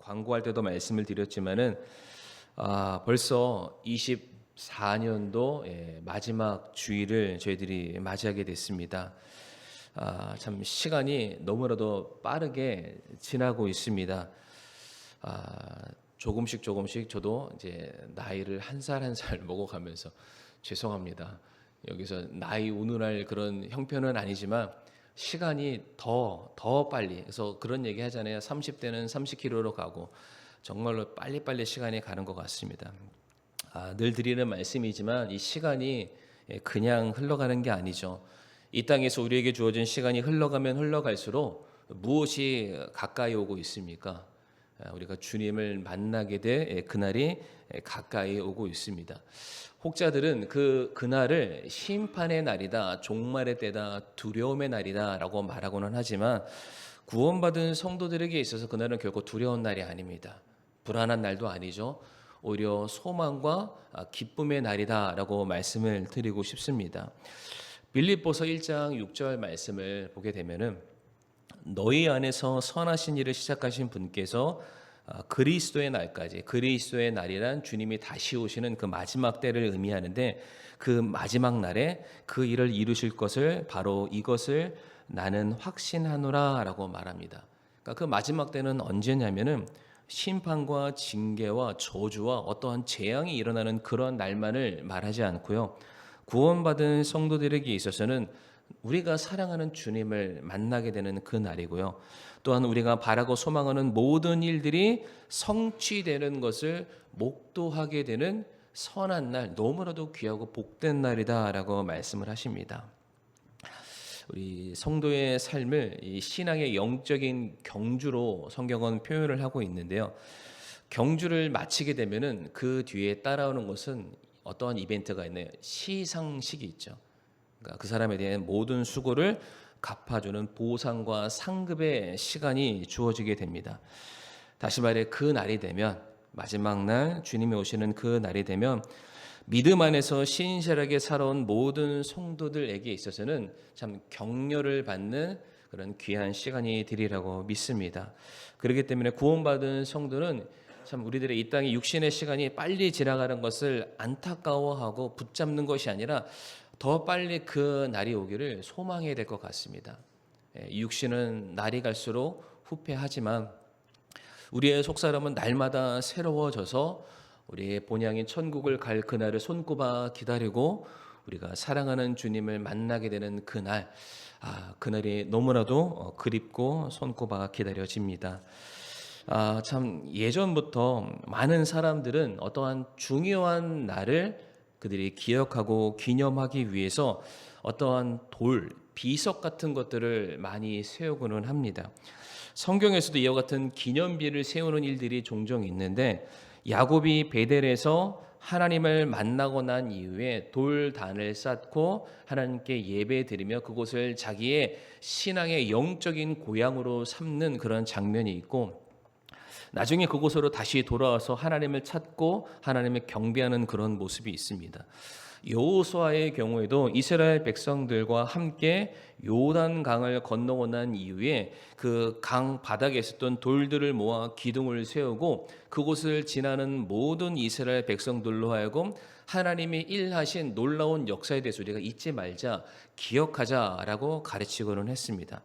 광고할 때도 말씀을 드렸지만은 벌써 24년도 마지막 주일을 저희들이 맞이하게 됐습니다. 참 시간이 너무나도 빠르게 지나고 있습니다. 조금씩 저도 이제 나이를 한 살 한 살 먹어가면서 죄송합니다. 여기서 나이 운운할 그런 형편은 아니지만 시간이 더 빨리, 그래서 그런 얘기 하잖아요. 30대는 30km로 가고 정말로 빨리빨리 시간이 가는 것 같습니다. 늘 드리는 말씀이지만 이 시간이 그냥 흘러가는 게 아니죠. 이 땅에서 우리에게 주어진 시간이 흘러가면 흘러갈수록 무엇이 가까이 오고 있습니까? 우리가 주님을 만나게 될 그날이 가까이 오고 있습니다. 혹자들은 그날을 심판의 날이다, 종말의 때다, 두려움의 날이다라고 말하고는 하지만 구원받은 성도들에게 있어서 그날은 결코 두려운 날이 아닙니다. 불안한 날도 아니죠. 오히려 소망과 기쁨의 날이다라고 말씀을 드리고 싶습니다. 빌립보서 1장 6절 말씀을 보게 되면은 너희 안에서 선하신 일을 시작하신 분께서 그리스도의 날까지, 그리스도의 날이란 주님이 다시 오시는 그 마지막 때를 의미하는데, 그 마지막 날에 그 일을 이루실 것을 바로 이것을 나는 확신하노라라고 말합니다. 그러니까 그 마지막 때는 언제냐면은 심판과 징계와 저주와 어떠한 재앙이 일어나는 그런 날만을 말하지 않고요, 구원받은 성도들에게 있어서는 우리가 사랑하는 주님을 만나게 되는 그 날이고요, 또한 우리가 바라고 소망하는 모든 일들이 성취되는 것을 목도하게 되는 선한 날, 너무나도 귀하고 복된 날이다라고 말씀을 하십니다. 우리 성도의 삶을 이 신앙의 영적인 경주로 성경은 표현을 하고 있는데요, 경주를 마치게 되면은 그 뒤에 따라오는 것은 어떠한 이벤트가 있나요? 시상식이 있죠. 그러니까 그 사람에 대한 모든 수고를 갚아주는 보상과 상급의 시간이 주어지게 됩니다. 다시 말해, 그 날이 되면, 마지막 날 주님이 오시는 그 날이 되면 믿음 안에서 신실하게 살아온 모든 성도들에게 있어서는 참 격려를 받는 그런 귀한 시간이 되리라고 믿습니다. 그렇기 때문에 구원받은 성도는 참 우리들의 이 땅의 육신의 시간이 빨리 지나가는 것을 안타까워하고 붙잡는 것이 아니라 더 빨리 그 날이 오기를 소망해야 될 것 같습니다. 육신은 날이 갈수록 후패하지만 우리의 속사람은 날마다 새로워져서 우리의 본향인 천국을 갈 그날을 손꼽아 기다리고 우리가 사랑하는 주님을 만나게 되는 그날, 그날이 너무나도 그립고 손꼽아 기다려집니다. 참 예전부터 많은 사람들은 어떠한 중요한 날을 그들이 기억하고 기념하기 위해서 어떠한 돌, 비석 같은 것들을 많이 세우고는 합니다. 성경에서도 이와 같은 기념비를 세우는 일들이 종종 있는데, 야곱이 베델에서 하나님을 만나고 난 이후에 돌단을 쌓고 하나님께 예배드리며 그곳을 자기의 신앙의 영적인 고향으로 삼는 그런 장면이 있고, 나중에 그곳으로 다시 돌아와서 하나님을 찾고 하나님을 경배하는 그런 모습이 있습니다. 여호수아의 경우에도 이스라엘 백성들과 함께 요단 강을 건너고 난 이후에 그 강 바닥에 있었던 돌들을 모아 기둥을 세우고 그곳을 지나는 모든 이스라엘 백성들로 하여금 하나님이 일하신 놀라운 역사에 대해서 우리가 잊지 말자, 기억하자라고 가르치고는 했습니다.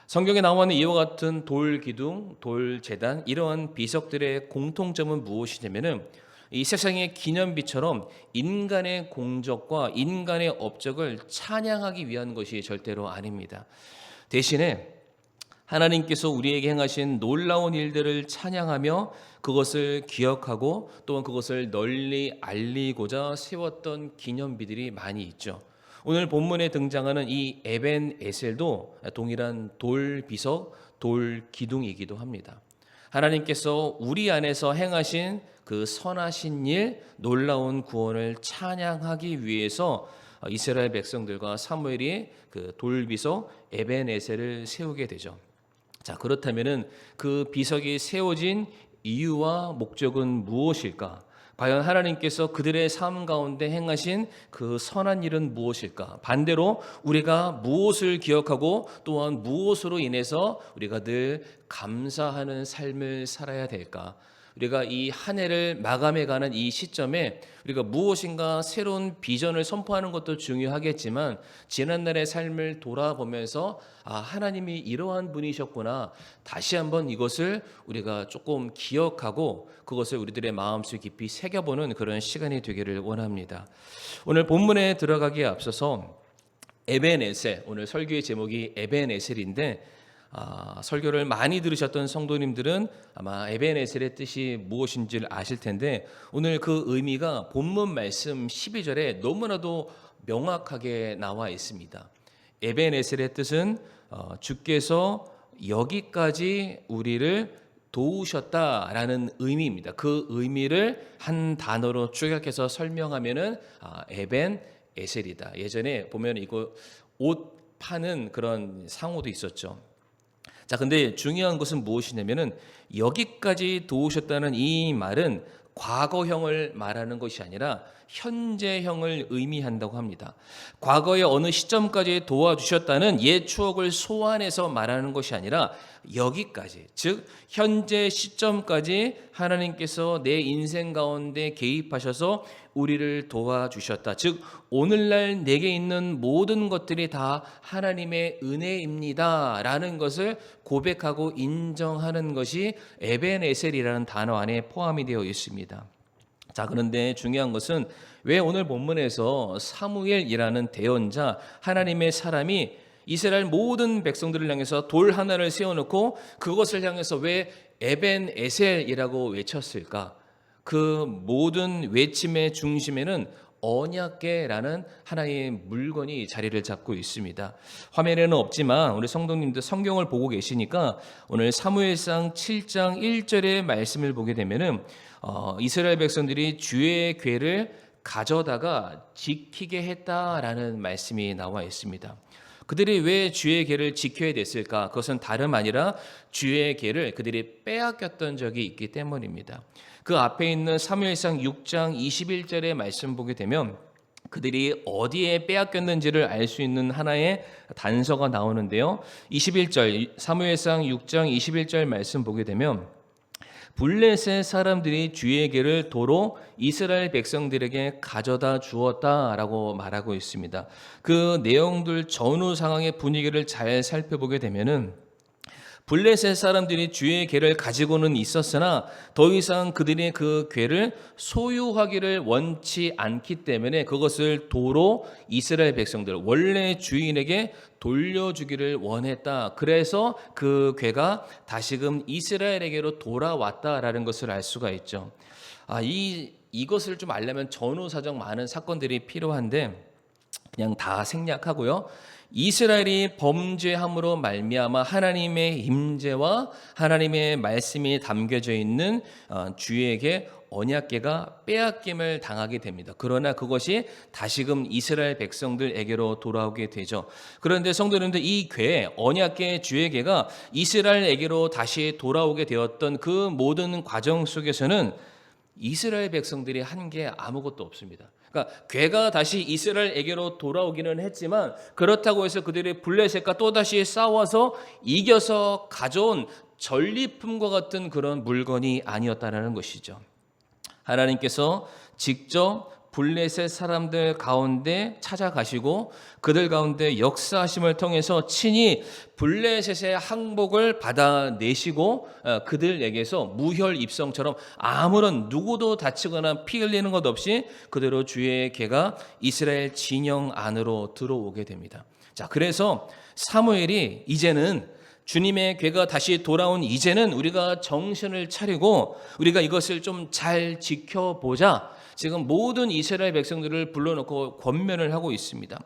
성경에 나와 있는 이와 같은 돌 기둥, 돌 제단, 이러한 비석들의 공통점은 무엇이냐면은 이 세상의 기념비처럼 인간의 공적과 인간의 업적을 찬양하기 위한 것이 절대로 아닙니다. 대신에 하나님께서 우리에게 행하신 놀라운 일들을 찬양하며 그것을 기억하고 또한 그것을 널리 알리고자 세웠던 기념비들이 많이 있죠. 오늘 본문에 등장하는 이 에벤에셀도 동일한 돌 비석, 돌 기둥이기도 합니다. 하나님께서 우리 안에서 행하신 그 선하신 일, 놀라운 구원을 찬양하기 위해서 이스라엘 백성들과 사무엘이 그 돌비석 에벤에셀을 세우게 되죠. 자, 그렇다면은 그 비석이 세워진 이유와 목적은 무엇일까? 과연 하나님께서 그들의 삶 가운데 행하신 그 선한 일은 무엇일까? 반대로 우리가 무엇을 기억하고 또한 무엇으로 인해서 우리가 늘 감사하는 삶을 살아야 될까? 우리가 이 한 해를 마감해가는 이 시점에 우리가 무엇인가 새로운 비전을 선포하는 것도 중요하겠지만 지난날의 삶을 돌아보면서 하나님이 이러한 분이셨구나, 다시 한번 이것을 우리가 조금 기억하고 그것을 우리들의 마음속 깊이 새겨보는 그런 시간이 되기를 원합니다. 오늘 본문에 들어가기에 앞서서 에벤에셀, 오늘 설교의 제목이 에벤에셀인데 설교를 많이 들으셨던 성도님들은 아마 에벤에셀의 뜻이 무엇인지를 아실 텐데 오늘 그 의미가 본문 말씀 12절에 너무나도 명확하게 나와 있습니다. 에벤에셀의 뜻은 주께서 여기까지 우리를 도우셨다라는 의미입니다. 그 의미를 한 단어로 축약해서 설명하면은 에벤에셀이다. 예전에 보면 이거 옷 파는 그런 상호도 있었죠. 자, 근데 중요한 것은 무엇이냐면은 여기까지 도우셨다는 이 말은 과거형을 말하는 것이 아니라 현재형을 의미한다고 합니다. 과거의 어느 시점까지 도와주셨다는 옛 추억을 소환해서 말하는 것이 아니라 여기까지, 즉 현재 시점까지 하나님께서 내 인생 가운데 개입하셔서 우리를 도와주셨다. 즉 오늘날 내게 있는 모든 것들이 다 하나님의 은혜입니다 라는 것을 고백하고 인정하는 것이 에벤에셀이라는 단어 안에 포함이 되어 있습니다. 자, 그런데 중요한 것은 왜 오늘 본문에서 사무엘이라는 대언자, 하나님의 사람이 이스라엘 모든 백성들을 향해서 돌 하나를 세워놓고 그것을 향해서 왜 에벤에셀이라고 외쳤을까? 그 모든 외침의 중심에는 언약궤라는 하나의 물건이 자리를 잡고 있습니다. 화면에는 없지만 우리 성도님들 성경을 보고 계시니까 오늘 사무엘상 7장 1절의 말씀을 보게 되면은 이스라엘 백성들이 주의 궤를 가져다가 지키게 했다라는 말씀이 나와 있습니다. 그들이 왜 주의 궤를 지켜야 됐을까? 그것은 다름 아니라 주의 궤를 그들이 빼앗겼던 적이 있기 때문입니다. 그 앞에 있는 사무엘상 6장 21절의 말씀 보게 되면 그들이 어디에 빼앗겼는지를 알 수 있는 하나의 단서가 나오는데요. 21절 사무엘상 6장 21절 말씀 보게 되면 블레셋 사람들이 주의 궤를 도로 이스라엘 백성들에게 가져다 주었다라고 말하고 있습니다. 그 내용들 전후 상황의 분위기를 잘 살펴보게 되면은 블레셋 사람들이 주의 궤를 가지고는 있었으나 더 이상 그들이 그 궤를 소유하기를 원치 않기 때문에 그것을 도로 이스라엘 백성들, 원래 주인에게 돌려주기를 원했다. 그래서 그 궤가 다시금 이스라엘에게로 돌아왔다라는 것을 알 수가 있죠. 이것을 좀 알려면 전후사정 많은 사건들이 필요한데 그냥 다 생략하고요. 이스라엘이 범죄함으로 말미암아 하나님의 임재와 하나님의 말씀이 담겨져 있는 주에게 언약궤가 빼앗김을 당하게 됩니다. 그러나 그것이 다시금 이스라엘 백성들에게로 돌아오게 되죠. 그런데 성도님들, 이 궤, 언약궤 주의 궤가 이스라엘에게로 다시 돌아오게 되었던 그 모든 과정 속에서는 이스라엘 백성들이 한 게 아무것도 없습니다. 그러니까 궤가 다시 이스라엘에게로 돌아오기는 했지만 그렇다고 해서 그들이 블레셋과 또다시 싸워서 이겨서 가져온 전리품과 같은 그런 물건이 아니었다는 것이죠. 하나님께서 직접 블레셋 사람들 가운데 찾아가시고 그들 가운데 역사하심을 통해서 친히 블레셋의 항복을 받아내시고 그들에게서 무혈 입성처럼 아무런 누구도 다치거나 피 흘리는 것 없이 그대로 주의 궤가 이스라엘 진영 안으로 들어오게 됩니다. 자, 그래서 사무엘이 이제는 주님의 궤가 다시 돌아온 이제는 우리가 정신을 차리고 우리가 이것을 좀 잘 지켜보자. 지금 모든 이스라엘 백성들을 불러놓고 권면을 하고 있습니다.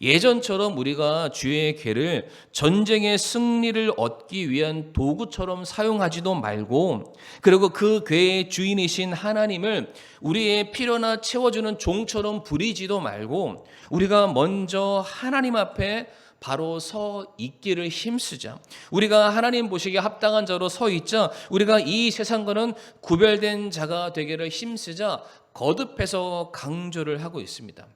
예전처럼 우리가 주의 궤를 전쟁의 승리를 얻기 위한 도구처럼 사용하지도 말고, 그리고 그 궤의 주인이신 하나님을 우리의 필요나 채워주는 종처럼 부리지도 말고 우리가 먼저 하나님 앞에 바로 서 있기를 힘쓰자. 우리가 하나님 보시기에 합당한 자로 서 있자. 우리가 이 세상과는 구별된 자가 되기를 힘쓰자. 거듭해서 강조를 하고 있습니다.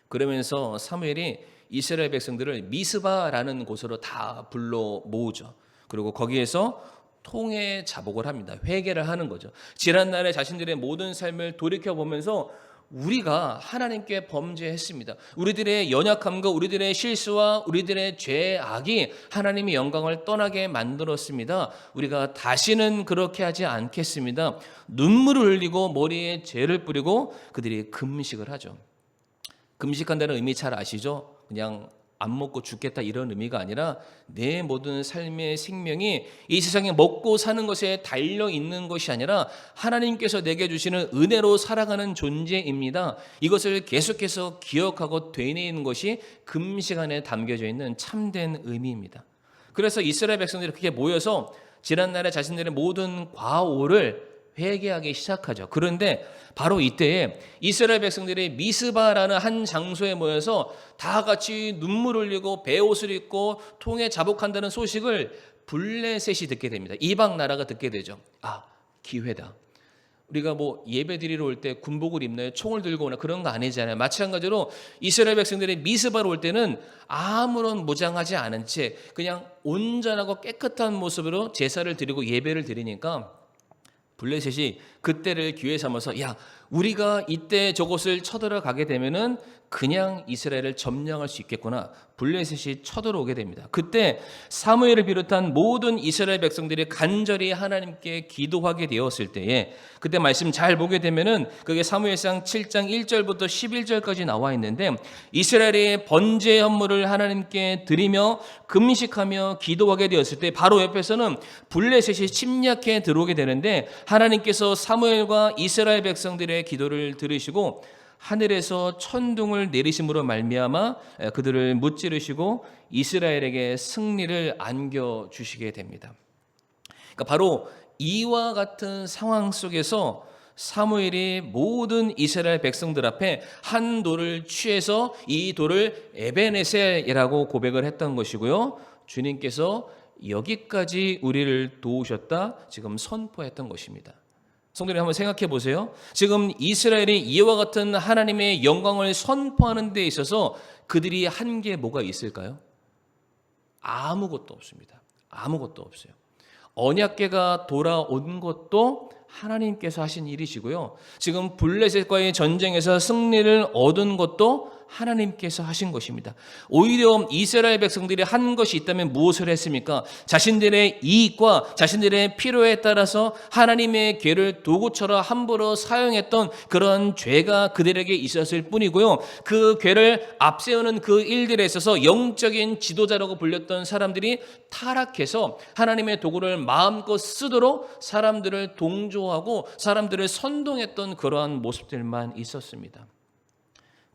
그러면서 사무엘이 이스라엘 백성들을 미스바라는 곳으로 다 불러 모으죠. 그리고 거기에서 통회 자복을 합니다. 회개를 하는 거죠. 지난날에 자신들의 모든 삶을 돌이켜보면서 우리가 하나님께 범죄했습니다. 우리들의 연약함과 우리들의 실수와 우리들의 죄악이 하나님의 영광을 떠나게 만들었습니다. 우리가 다시는 그렇게 하지 않겠습니다. 눈물을 흘리고 머리에 죄를 뿌리고 그들이 금식을 하죠. 금식한다는 의미 잘 아시죠? 그냥 안 먹고 죽겠다 이런 의미가 아니라 내 모든 삶의 생명이 이 세상에 먹고 사는 것에 달려 있는 것이 아니라 하나님께서 내게 주시는 은혜로 살아가는 존재입니다. 이것을 계속해서 기억하고 되뇌이는 것이 금식 안에 담겨져 있는 참된 의미입니다. 그래서 이스라엘 백성들이 그렇게 모여서 지난날에 자신들의 모든 과오를 회개하기 시작하죠. 그런데 바로 이때에 이스라엘 백성들이 미스바라는 한 장소에 모여서 다 같이 눈물 흘리고 베옷을 입고 통에 자복한다는 소식을 블레셋이 듣게 됩니다. 이방 나라가 듣게 되죠. 아, 기회다. 우리가 뭐 예배 드리러 올 때 군복을 입나요? 총을 들고 오나 그런 거 아니잖아요. 마찬가지로 이스라엘 백성들이 미스바로 올 때는 아무런 무장하지 않은 채 그냥 온전하고 깨끗한 모습으로 제사를 드리고 예배를 드리니까 블레셋이 그때를 기회 삼아서 야, 우리가 이때 저곳을 쳐들어가게 되면은 그냥 이스라엘을 점령할 수 있겠구나. 블레셋이 쳐들어오게 됩니다. 그때 사무엘을 비롯한 모든 이스라엘 백성들이 간절히 하나님께 기도하게 되었을 때에 그때 말씀 잘 보게 되면은 그게 사무엘상 7장 1절부터 11절까지 나와 있는데 이스라엘의 번제 헌물을 하나님께 드리며 금식하며 기도하게 되었을 때 바로 옆에서는 블레셋이 침략해 들어오게 되는데 하나님께서 사무엘과 이스라엘 백성들의 기도를 들으시고 하늘에서 천둥을 내리심으로 말미암아 그들을 무찌르시고 이스라엘에게 승리를 안겨주시게 됩니다. 그러니까 바로 이와 같은 상황 속에서 사무엘이 모든 이스라엘 백성들 앞에 한 돌을 취해서 이 돌을 에베네셀이라고 고백을 했던 것이고요. 주님께서 여기까지 우리를 도우셨다 지금 선포했던 것입니다. 성도님 한번 생각해 보세요. 지금 이스라엘이 이와 같은 하나님의 영광을 선포하는 데 있어서 그들이 한 게 뭐가 있을까요? 아무것도 없습니다. 아무것도 없어요. 언약궤가 돌아온 것도 하나님께서 하신 일이시고요. 지금 블레셋과의 전쟁에서 승리를 얻은 것도 하나님께서 하신 것입니다. 오히려 이스라엘 백성들이 한 것이 있다면 무엇을 했습니까? 자신들의 이익과 자신들의 필요에 따라서 하나님의 궤를 도구처럼 함부로 사용했던 그런 죄가 그들에게 있었을 뿐이고요. 그 궤를 앞세우는 그 일들에 있어서 영적인 지도자라고 불렸던 사람들이 타락해서 하나님의 도구를 마음껏 쓰도록 사람들을 동조하고 사람들을 선동했던 그러한 모습들만 있었습니다.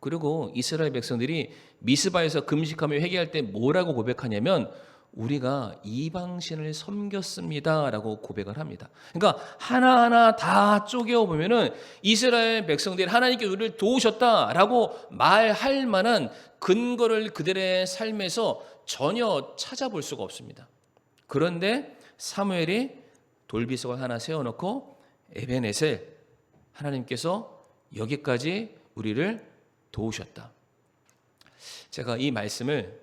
그리고 이스라엘 백성들이 미스바에서 금식하며 회개할 때 뭐라고 고백하냐면 우리가 이방신을 섬겼습니다라고 고백을 합니다. 그러니까 하나하나 다 쪼개어 보면은 이스라엘 백성들이 하나님께 우리를 도우셨다라고 말할 만한 근거를 그들의 삶에서 전혀 찾아볼 수가 없습니다. 그런데 사무엘이 돌비석을 하나 세워놓고 에베네셀 하나님께서 여기까지 우리를 도우셨다. 제가 이 말씀을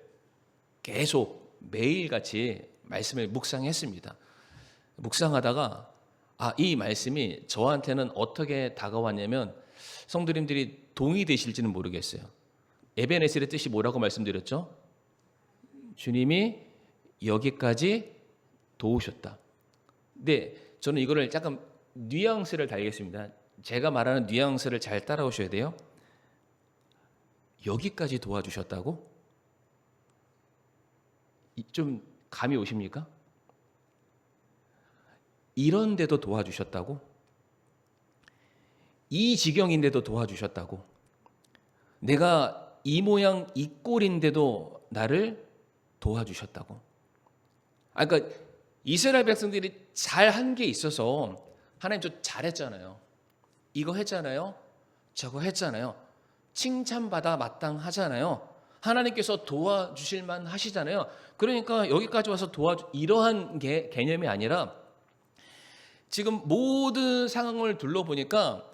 계속 매일같이 말씀을 묵상했습니다. 묵상하다가 이 말씀이 저한테는 어떻게 다가왔냐면 성도님들이 동의되실지는 모르겠어요. 에베네셀의 뜻이 뭐라고 말씀드렸죠? 주님이 여기까지 도우셨다. 근데 저는 이거를 약간 뉘앙스를 달겠습니다. 제가 말하는 뉘앙스를 잘 따라오셔야 돼요. 여기까지 도와주셨다고? 좀 감이 오십니까? 이런데도 도와주셨다고? 이 지경인데도 도와주셨다고? 내가 이 모양 이 꼴인데도 나를 도와주셨다고? 그러니까 이스라엘 백성들이 잘한 게 있어서 하나님 저 잘했잖아요. 이거 했잖아요. 저거 했잖아요. 칭찬받아 마땅하잖아요. 하나님께서 도와주실 만 하시잖아요. 그러니까 여기까지 와서 이러한 개념이 아니라 지금 모든 상황을 둘러보니까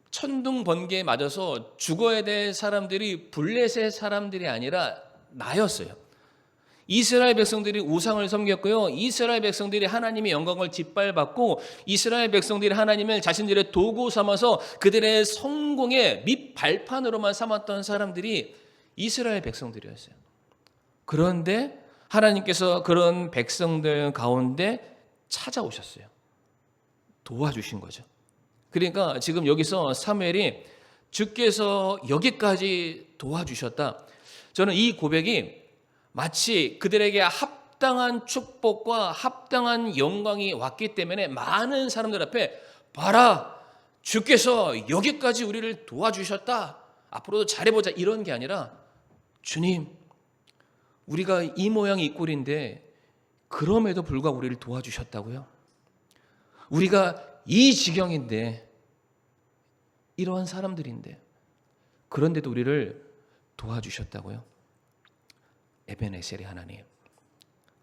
천둥 번개에 맞아서 죽어야 될 사람들이 블레셋 사람들이 아니라 나였어요. 이스라엘 백성들이 우상을 섬겼고요. 이스라엘 백성들이 하나님의 영광을 짓밟았고, 이스라엘 백성들이 하나님을 자신들의 도구 삼아서 그들의 성공의 밑발판으로만 삼았던 사람들이 이스라엘 백성들이었어요. 그런데 하나님께서 그런 백성들 가운데 찾아오셨어요. 도와주신 거죠. 그러니까 지금 여기서 사무엘이 주께서 여기까지 도와주셨다. 저는 이 고백이 마치 그들에게 합당한 축복과 합당한 영광이 왔기 때문에 많은 사람들 앞에 봐라, 주께서 여기까지 우리를 도와주셨다, 앞으로도 잘해보자, 이런 게 아니라 주님, 우리가 이 모양 이 꼴인데 그럼에도 불구하고 우리를 도와주셨다고요? 우리가 이 지경인데, 이러한 사람들인데, 그런데도 우리를 도와주셨다고요? 에벤에셀의 하나님,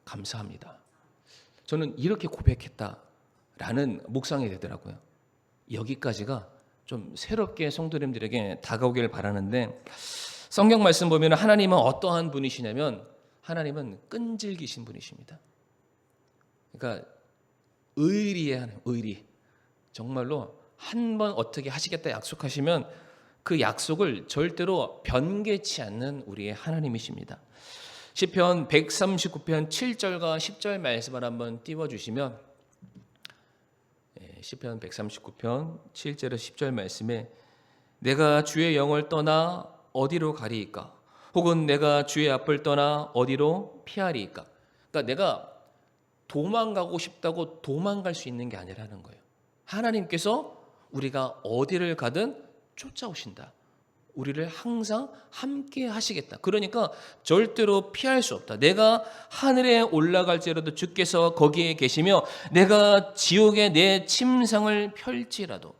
감사합니다. 저는 이렇게 고백했다라는 묵상이 되더라고요. 여기까지가 좀 새롭게 성도님들에게 다가오기를 바라는데, 성경 말씀 보면 하나님은 어떠한 분이시냐면 하나님은 끈질기신 분이십니다. 그러니까 의리의 하나님, 의리. 정말로 한 번 어떻게 하시겠다 약속하시면 그 약속을 절대로 변개치 않는 우리의 하나님이십니다. 시편 139편 7절과 10절 말씀을 한번 띄워주시면, 시편 139편 7절에서 10절 말씀에 내가 주의 영을 떠나 어디로 가리이까? 혹은 내가 주의 앞을 떠나 어디로 피하리이까? 그러니까 내가 도망가고 싶다고 도망갈 수 있는 게 아니라는 거예요. 하나님께서 우리가 어디를 가든 쫓아오신다. 우리를 항상 함께 하시겠다. 그러니까 절대로 피할 수 없다. 내가 하늘에 올라갈지라도 주께서 거기에 계시며, 내가 지옥에 내 침상을 펼지라도,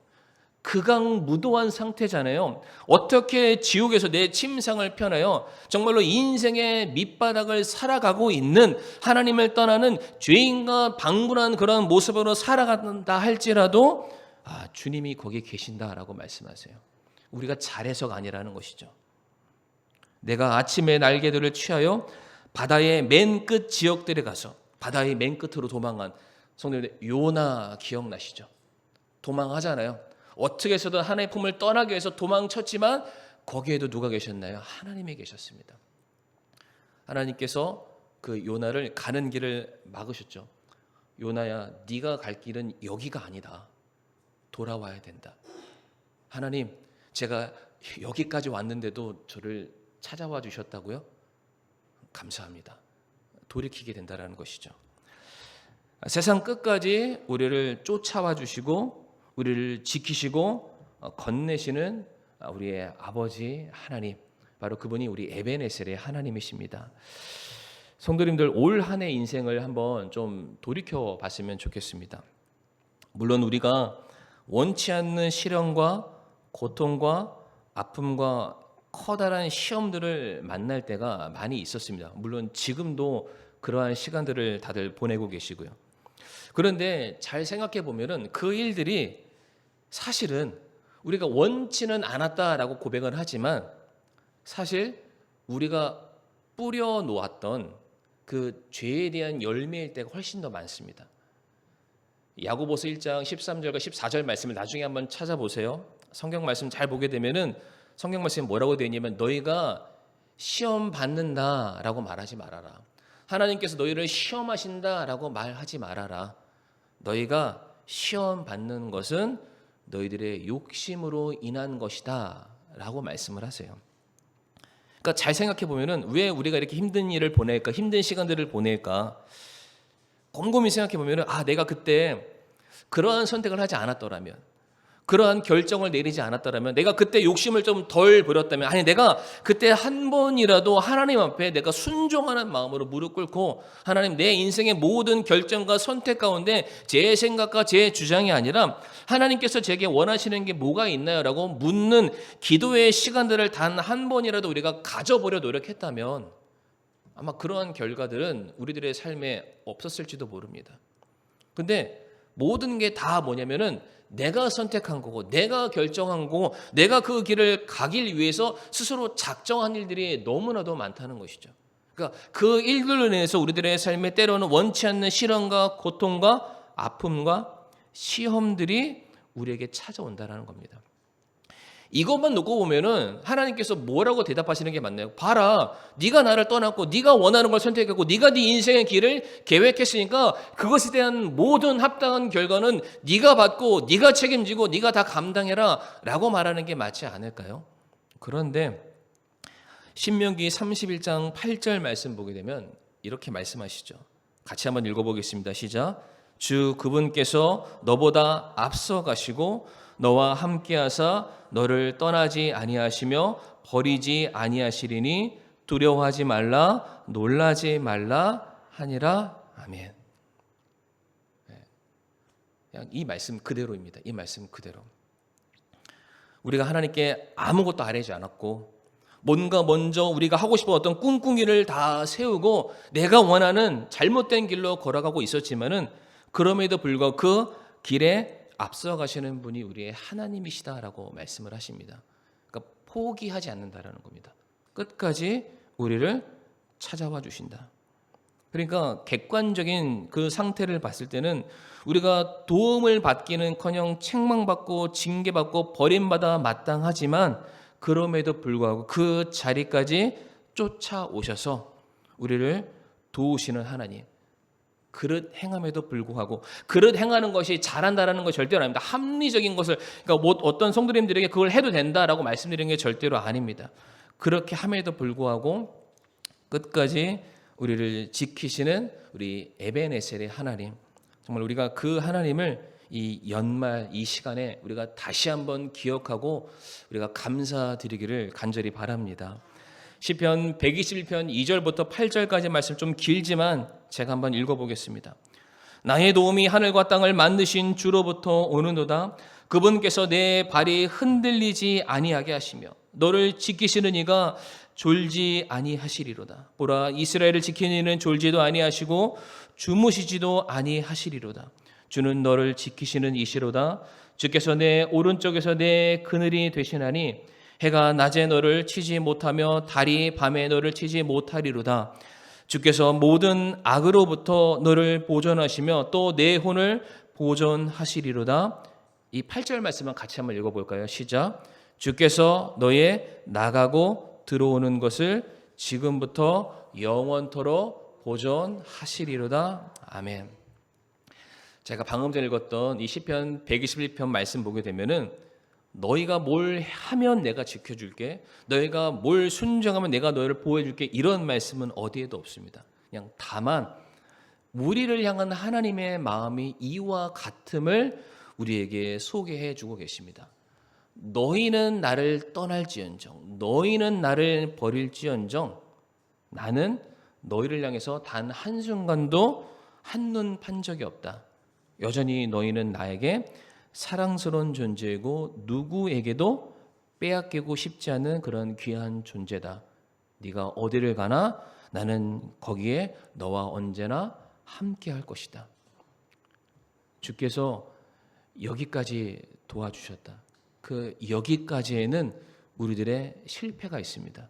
극악무도한 상태잖아요. 어떻게 지옥에서 내 침상을 펴나요? 정말로 인생의 밑바닥을 살아가고 있는, 하나님을 떠나는 죄인과 방불한 그런 모습으로 살아간다 할지라도 주님이 거기 계신다라고 말씀하세요. 우리가 잘해서가 아니라는 것이죠. 내가 아침에 날개들을 취하여 바다의 맨 끝 지역들에 가서, 바다의 맨 끝으로 도망한 성도님들, 요나 기억나시죠? 도망하잖아요. 어떻게 해서든 하나님의 품을 떠나기 위해서 도망쳤지만 거기에도 누가 계셨나요? 하나님이 계셨습니다. 하나님께서 그 요나를 가는 길을 막으셨죠. 요나야, 네가 갈 길은 여기가 아니다. 돌아와야 된다. 하나님, 제가 여기까지 왔는데도 저를 찾아와 주셨다고요? 감사합니다. 돌이키게 된다는 것이죠. 세상 끝까지 우리를 쫓아와 주시고 우리를 지키시고 건네시는 우리의 아버지 하나님, 바로 그분이 우리 에벤에셀의 하나님이십니다. 성도님들, 올 한 해 인생을 한번 좀 돌이켜 봤으면 좋겠습니다. 물론 우리가 원치 않는 시련과 고통과 아픔과 커다란 시험들을 만날 때가 많이 있었습니다. 물론 지금도 그러한 시간들을 다들 보내고 계시고요. 그런데 잘 생각해 보면은 그 일들이 사실은 우리가 원치는 않았다라고 고백을 하지만, 사실 우리가 뿌려 놓았던 그 죄에 대한 열매일 때가 훨씬 더 많습니다. 야고보서 1장 13절과 14절 말씀을 나중에 한번 찾아보세요. 성경 말씀 잘 보게 되면은 성경 말씀에 뭐라고 되어 있냐면, 너희가 시험 받는다라고 말하지 말아라. 하나님께서 너희를 시험하신다라고 말하지 말아라. 너희가 시험 받는 것은 너희들의 욕심으로 인한 것이다 라고 말씀을 하세요. 그러니까 잘 생각해 보면은 왜 우리가 이렇게 힘든 일을 보낼까, 힘든 시간들을 보낼까, 곰곰이 생각해 보면은 내가 그때 그러한 선택을 하지 않았더라면, 그러한 결정을 내리지 않았다면, 내가 그때 욕심을 좀 덜 부렸다면, 아니 내가 그때 한 번이라도 하나님 앞에 내가 순종하는 마음으로 무릎 꿇고, 하나님 내 인생의 모든 결정과 선택 가운데 제 생각과 제 주장이 아니라 하나님께서 제게 원하시는 게 뭐가 있나요? 라고 묻는 기도의 시간들을 단 한 번이라도 우리가 가져보려 노력했다면 아마 그러한 결과들은 우리들의 삶에 없었을지도 모릅니다. 근데 모든 게 다 뭐냐면은 내가 선택한 거고, 내가 결정한 거고, 내가 그 길을 가길 위해서 스스로 작정한 일들이 너무나도 많다는 것이죠. 그러니까 그 일들로 인해서 우리들의 삶에 때로는 원치 않는 시련과 고통과 아픔과 시험들이 우리에게 찾아온다는 겁니다. 이것만 놓고 보면은 하나님께서 뭐라고 대답하시는 게 맞나요? 봐라, 네가 나를 떠났고 네가 원하는 걸 선택했고 네가 네 인생의 길을 계획했으니까 그것에 대한 모든 합당한 결과는 네가 받고 네가 책임지고 네가 다 감당해라 라고 말하는 게 맞지 않을까요? 그런데 신명기 31장 8절 말씀 보게 되면 이렇게 말씀하시죠. 같이 한번 읽어보겠습니다. 시작. 주 그분께서 너보다 앞서 가시고 너와 함께하사 너를 떠나지 아니하시며 버리지 아니하시리니 두려워하지 말라 놀라지 말라 하니라. 아멘. 그냥 이 말씀 그대로입니다. 이 말씀 그대로. 우리가 하나님께 아무것도 아뢰지 않았고 뭔가 먼저 우리가 하고 싶은 어떤 꿍꿍이를 다 세우고 내가 원하는 잘못된 길로 걸어가고 있었지만은 그럼에도 불구하고 그 길에 앞서가시는 분이 우리의 하나님이시다라고 말씀을 하십니다. 그러니까 포기하지 않는다라는 겁니다. 끝까지 우리를 찾아와 주신다. 그러니까 객관적인 그 상태를 봤을 때는 우리가 도움을 받기는커녕 책망받고 징계받고 버림받아 마땅하지만 그럼에도 불구하고 그 자리까지 쫓아오셔서 우리를 도우시는 하나님. 그릇 행함에도 불구하고 그릇 행하는 것이 잘한다라는 것 절대로 아닙니다. 합리적인 것을, 그러니까 뭐 어떤 성도님들에게 그걸 해도 된다라고 말씀드리는 게 절대로 아닙니다. 그렇게 함에도 불구하고 끝까지 우리를 지키시는 우리 에베네셀의 하나님, 정말 우리가 그 하나님을 이 연말 이 시간에 우리가 다시 한번 기억하고 우리가 감사드리기를 간절히 바랍니다. 시편 121편 2절부터 8절까지 말씀 좀 길지만 제가 한번 읽어보겠습니다. 나의 도움이 하늘과 땅을 만드신 주로부터 오는도다. 그분께서 내 발이 흔들리지 아니하게 하시며 너를 지키시는 이가 졸지 아니하시리로다. 보라, 이스라엘을 지키는 이는 졸지도 아니하시고 주무시지도 아니하시리로다. 주는 너를 지키시는 이시로다. 주께서 내 오른쪽에서 내 그늘이 되시나니 해가 낮에 너를 치지 못하며 달이 밤에 너를 치지 못하리로다. 주께서 모든 악으로부터 너를 보존하시며 또 내 혼을 보존하시리로다. 이 8절 말씀만 같이 한번 읽어볼까요? 시작. 주께서 너의 나가고 들어오는 것을 지금부터 영원토록 보존하시리로다. 아멘. 제가 방금 전에 읽었던 이 시편 121편 말씀 보게 되면은 너희가 뭘 하면 내가 지켜줄게, 너희가 뭘 순종하면 내가 너희를 보호해줄게, 이런 말씀은 어디에도 없습니다. 그냥 다만 우리를 향한 하나님의 마음이 이와 같음을 우리에게 소개해 주고 계십니다. 너희는 나를 떠날지언정, 너희는 나를 버릴지언정 나는 너희를 향해서 단 한순간도 한눈 판 적이 없다. 여전히 너희는 나에게 사랑스러운 존재이고 누구에게도 빼앗기고 싶지 않은 그런 귀한 존재다. 네가 어디를 가나 나는 거기에 너와 언제나 함께 할 것이다. 주께서 여기까지 도와주셨다. 그 여기까지에는 우리들의 실패가 있습니다.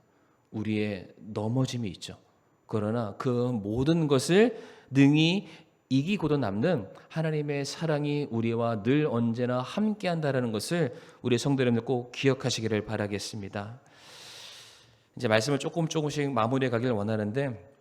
우리의 넘어짐이 있죠. 그러나 그 모든 것을 능히 이기고도 남는 하나님의 사랑이 우리와 늘 언제나 함께한다라는 것을 우리 성도 여러분들 꼭 기억하시기를 바라겠습니다. 이제 말씀을 조금씩 마무리해 가기를 원하는데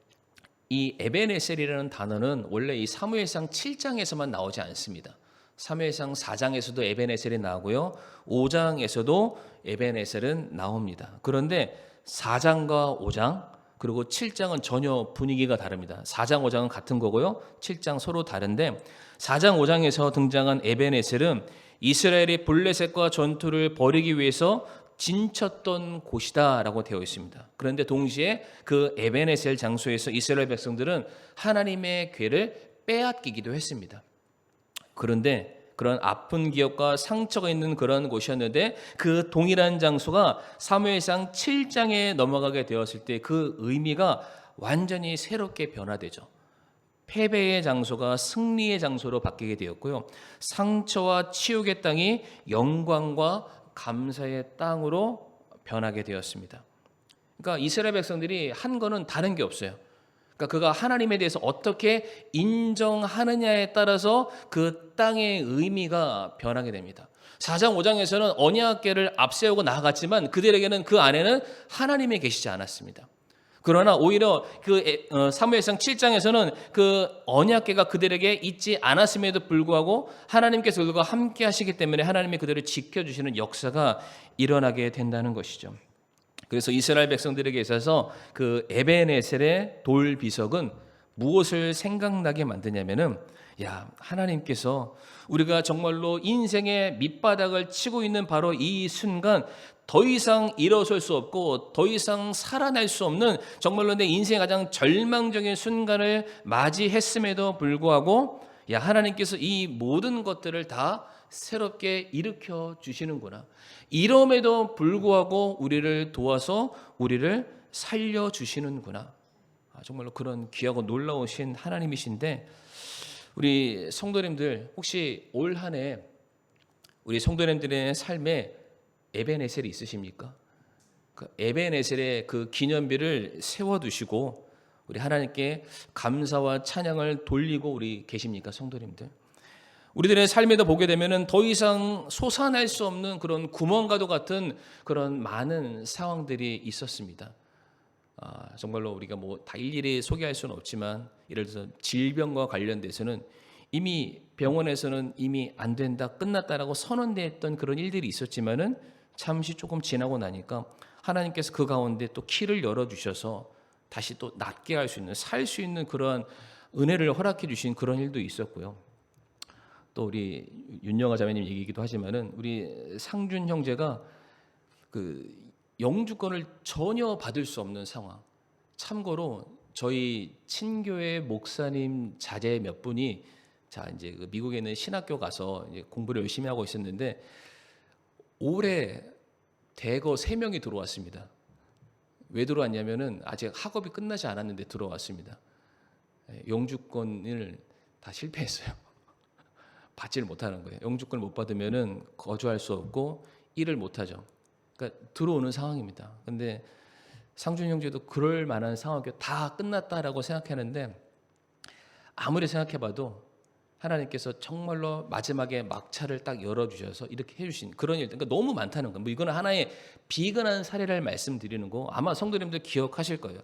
이 에베네셀이라는 단어는 원래 이 사무엘상 7장에서만 나오지 않습니다. 사무엘상 4장에서도 에베네셀이 나오고요. 5장에서도 에베네셀은 나옵니다. 그런데 4장과 5장 그리고 7장은 전혀 분위기가 다릅니다. 4장, 5장은 같은 거고요. 7장 서로 다른데 4장, 5장에서 등장한 에베네셀은 이스라엘이 블레셋과 전투를 벌이기 위해서 진쳤던 곳이다라고 되어 있습니다. 그런데 동시에 그 에벤에셀 장소에서 이스라엘 백성들은 하나님의 궤를 빼앗기기도 했습니다. 그런데 그런 아픈 기억과 상처가 있는 그런 곳이었는데 그 동일한 장소가 사무엘상 7장에 넘어가게 되었을 때 그 의미가 완전히 새롭게 변화되죠. 패배의 장소가 승리의 장소로 바뀌게 되었고요. 상처와 치욕의 땅이 영광과 감사의 땅으로 변하게 되었습니다. 그러니까 이스라엘 백성들이 한 거는 다른 게 없어요. 그러니까 그가 하나님에 대해서 어떻게 인정하느냐에 따라서 그 땅의 의미가 변하게 됩니다. 4장 5장에서는 언약궤를 앞세우고 나아갔지만 그들에게는 그 안에는 하나님이 계시지 않았습니다. 그러나 오히려 사무엘상 7장에서는 그 언약궤가 그들에게 있지 않았음에도 불구하고 하나님께서 그들과 함께 하시기 때문에 하나님이 그들을 지켜주시는 역사가 일어나게 된다는 것이죠. 그래서 이스라엘 백성들에게 있어서 그 에벤에셀의 돌 비석은 무엇을 생각나게 만드냐면은 하나님께서 우리가 정말로 인생의 밑바닥을 치고 있는 바로 이 순간 더 이상 일어설 수 없고 더 이상 살아날 수 없는 정말로 내 인생의 가장 절망적인 순간을 맞이했음에도 불구하고 하나님께서 이 모든 것들을 다 새롭게 일으켜 주시는구나. 이럼에도 불구하고 우리를 도와서 우리를 살려 주시는구나. 정말로 그런 귀하고 놀라우신 하나님이신데 우리 성도님들 혹시 올 한 해 우리 성도님들의 삶에 에벤에셀이 있으십니까? 그 에벤에셀의 그 기념비를 세워두시고 우리 하나님께 감사와 찬양을 돌리고 우리 계십니까, 성도님들? 우리들의 삶에도 보게 되면은 더 이상 솟아날 수 없는 그런 구멍과도 같은 그런 많은 상황들이 있었습니다. 정말로 우리가 다 일일이 소개할 수는 없지만 예를 들어서 질병과 관련돼서는 이미 병원에서는 이미 안 된다, 끝났다라고 선언됐던 그런 일들이 있었지만은 잠시 조금 지나고 나니까 하나님께서 그 가운데 또 키를 열어주셔서 다시 또 낫게 할 수 있는, 살 수 있는 그런 은혜를 허락해 주신 그런 일도 있었고요. 또 우리 윤영아 자매님 얘기이기도 하지만은 우리 상준 형제가 그 영주권을 전혀 받을 수 없는 상황. 참고로 저희 친교회 목사님 자제 몇 분이 이제 그 미국에 있는 신학교 가서 이제 공부를 열심히 하고 있었는데 올해 대거 3명이 들어왔습니다. 왜 들어왔냐면은 아직 학업이 끝나지 않았는데 들어왔습니다. 영주권을 다 실패했어요. 받지를 못하는 거예요. 영주권을 못 받으면은 거주할 수 없고 일을 못 하죠. 그러니까 들어오는 상황입니다. 근데 상준 형제도 그럴 만한 상황이 다 끝났다라고 생각하는데 아무리 생각해봐도 하나님께서 정말로 마지막에 막차를 딱 열어주셔서 이렇게 해주신 그런 일, 그러니까 너무 많다는 거예요. 이거는 하나의 비근한 사례를 말씀드리는 거 아마 성도님들 기억하실 거예요.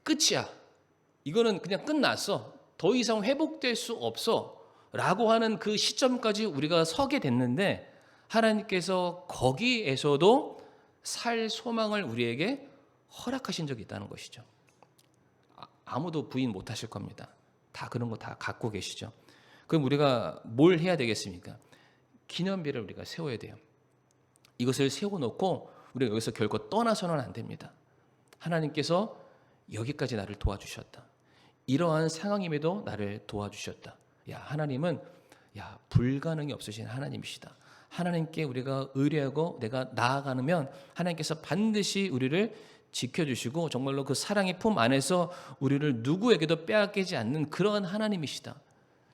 끝이야. 이거는 그냥 끝났어. 더 이상 회복될 수 없어. 라고 하는 그 시점까지 우리가 서게 됐는데 하나님께서 거기에서도 살 소망을 우리에게 허락하신 적이 있다는 것이죠. 아무도 부인 못하실 겁니다. 다 그런 거 다 갖고 계시죠. 그럼 우리가 뭘 해야 되겠습니까? 기념비를 우리가 세워야 돼요. 이것을 세워놓고 우리가 여기서 결코 떠나서는 안 됩니다. 하나님께서 여기까지 나를 도와주셨다. 이러한 상황임에도 나를 도와주셨다. 하나님은 불가능이 없으신 하나님이시다. 하나님께 우리가 의뢰하고 내가 나아가면 하나님께서 반드시 우리를 지켜주시고 정말로 그 사랑의 품 안에서 우리를 누구에게도 빼앗기지 않는 그러한 하나님이시다.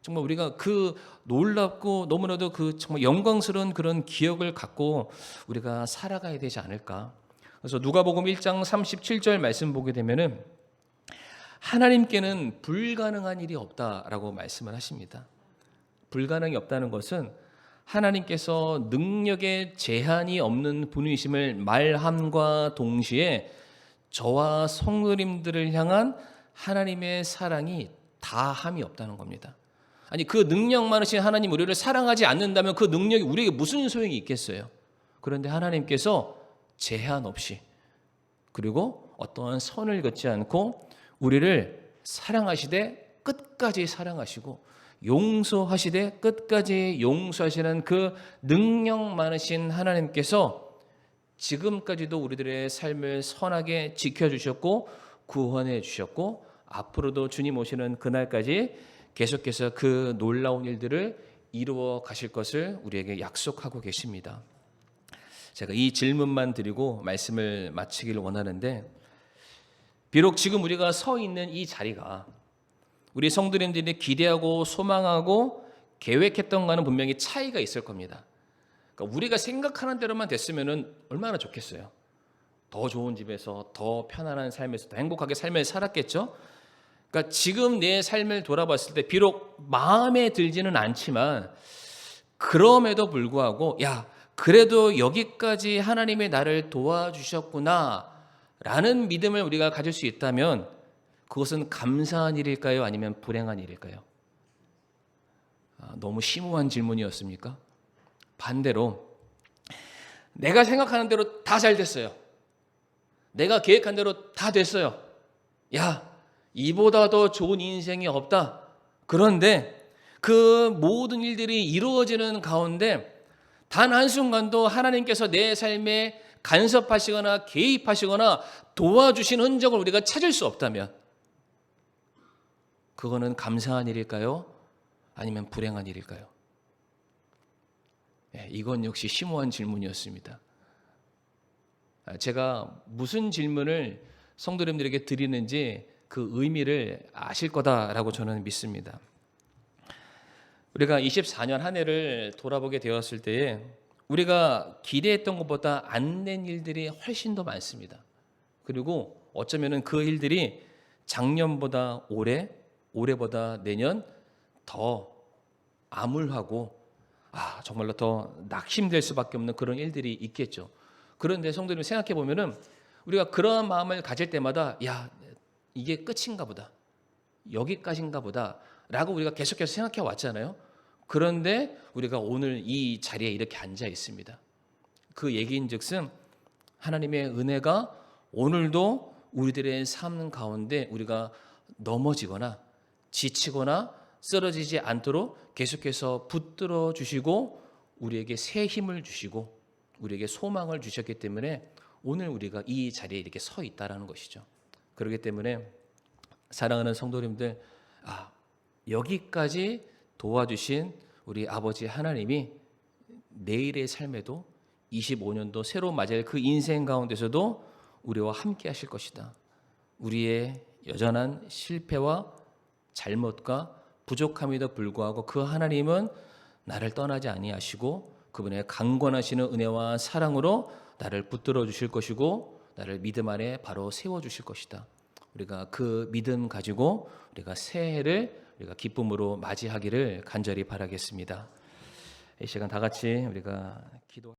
정말 우리가 그 놀랍고 너무나도 그 정말 영광스러운 그런 기억을 갖고 우리가 살아가야 되지 않을까. 그래서 누가복음 1장 37절 말씀 보게 되면은 하나님께는 불가능한 일이 없다라고 말씀을 하십니다. 불가능이 없다는 것은 하나님께서 능력에 제한이 없는 분이심을 말함과 동시에 저와 성도님들을 향한 하나님의 사랑이 다함이 없다는 겁니다. 아니 그 능력 많으신 하나님 우리를 사랑하지 않는다면 그 능력이 우리에게 무슨 소용이 있겠어요? 그런데 하나님께서 제한 없이 그리고 어떠한 선을 긋지 않고 우리를 사랑하시되 끝까지 사랑하시고 용서하시되 끝까지 용서하시는 그 능력 많으신 하나님께서 지금까지도 우리들의 삶을 선하게 지켜주셨고 구원해 주셨고 앞으로도 주님 오시는 그날까지 계속해서 그 놀라운 일들을 이루어 가실 것을 우리에게 약속하고 계십니다. 제가 이 질문만 드리고 말씀을 마치기를 원하는데, 비록 지금 우리가 서 있는 이 자리가 우리 성도님들이 기대하고 소망하고 계획했던 것과는 분명히 차이가 있을 겁니다. 그러니까 우리가 생각하는 대로만 됐으면 얼마나 좋겠어요. 더 좋은 집에서 더 편안한 삶에서 더 행복하게 삶을 살았겠죠. 그러니까 지금 내 삶을 돌아봤을 때 비록 마음에 들지는 않지만 그럼에도 불구하고 그래도 여기까지 하나님이 나를 도와주셨구나 라는 믿음을 우리가 가질 수 있다면 그것은 감사한 일일까요? 아니면 불행한 일일까요? 너무 심오한 질문이었습니까? 반대로 내가 생각하는 대로 다 잘 됐어요. 내가 계획한 대로 다 됐어요. 이보다 더 좋은 인생이 없다. 그런데 그 모든 일들이 이루어지는 가운데 단 한순간도 하나님께서 내 삶에 간섭하시거나 개입하시거나 도와주신 흔적을 우리가 찾을 수 없다면 그거는 감사한 일일까요? 아니면 불행한 일일까요? 이건 역시 심오한 질문이었습니다. 제가 무슨 질문을 성도님들에게 드리는지 그 의미를 아실 거다라고 저는 믿습니다. 우리가 24년 한 해를 돌아보게 되었을 때에 우리가 기대했던 것보다 안 된 일들이 훨씬 더 많습니다. 그리고 어쩌면 그 일들이 작년보다 올해, 올해보다 내년 더 암울하고 정말로 더 낙심될 수밖에 없는 그런 일들이 있겠죠. 그런데 성도님 생각해 보면은 우리가 그런 마음을 가질 때마다 이게 끝인가 보다, 여기까지인가 보다 라고 우리가 계속해서 생각해 왔잖아요. 그런데 우리가 오늘 이 자리에 이렇게 앉아 있습니다. 그 얘기인즉슨 하나님의 은혜가 오늘도 우리들의 삶 가운데 우리가 넘어지거나 지치거나 쓰러지지 않도록 계속해서 붙들어 주시고 우리에게 새 힘을 주시고 우리에게 소망을 주셨기 때문에 오늘 우리가 이 자리에 이렇게 서 있다라는 것이죠. 그렇기 때문에 사랑하는 성도님들, 여기까지 도와주신 우리 아버지 하나님이 내일의 삶에도 25년도 새로 맞이할 그 인생 가운데서도 우리와 함께 하실 것이다. 우리의 여전한 실패와 잘못과 부족함에도 불구하고 그 하나님은 나를 떠나지 아니하시고 그분의 강권하시는 은혜와 사랑으로 나를 붙들어 주실 것이고 나를 믿음 안에 바로 세워 주실 것이다. 우리가 그 믿음 가지고 우리가 새해를 우리가 기쁨으로 맞이하기를 간절히 바라겠습니다. 이 시간 다 같이 우리가 기도